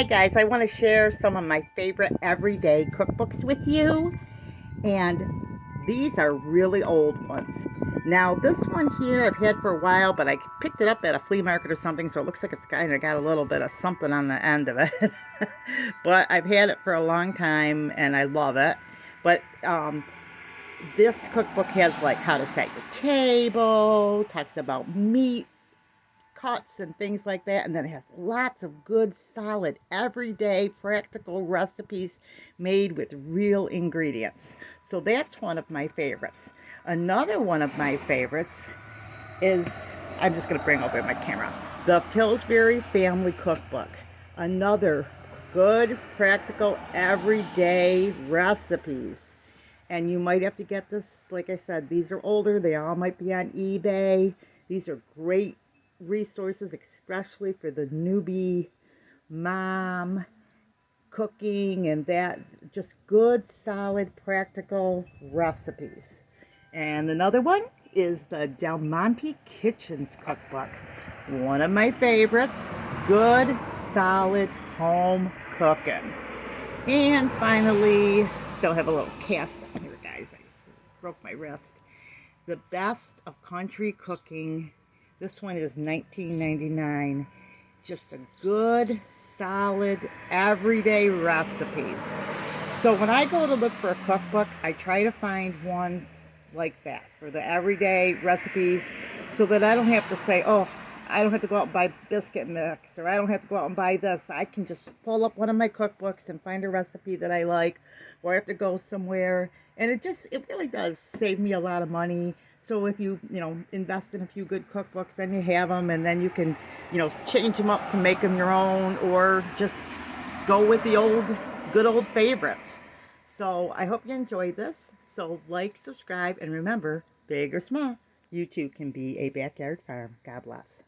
Hi guys, I want to share some of my favorite everyday cookbooks with you, and these are really old ones. Now this one here I've had for a while, but I picked it up at a flea market or something, so it looks like it's kind of got a little bit of something on the end of it. But I've had it for a long time and I love it. But this cookbook has like how to set your table, talks about meat cuts and things like that, and then it has lots of good solid everyday practical recipes made with real ingredients. So that's one of my favorites. Another one of my favorites is, I'm just going to bring over my camera, the Pillsbury Family Cookbook. Another good practical everyday recipes. And you might have to get this, like I said, these are older, they all might be on eBay. These are great resources, especially for the newbie mom cooking and that. Just good, solid, practical recipes. And another one is the Del Monte Kitchens Cookbook. One of my favorites. Good, solid home cooking. And finally, still have a little cast on here, guys. I broke my wrist. The Best of Country Cooking. This one is $19.99. Just a good, solid, everyday recipes. So when I go to look for a cookbook, I try to find ones like that for the everyday recipes, so that I don't have to say, oh, I don't have to go out and buy biscuit mix, or I don't have to go out and buy this. I can just pull up one of my cookbooks and find a recipe that I like, or I have to go somewhere. And it really does save me a lot of money. So if you invest in a few good cookbooks, then you have them, and then you can, change them up to make them your own, or just go with the good old favorites. So I hope you enjoyed this. So like, subscribe, and remember, big or small, you too can be a backyard farm. God bless.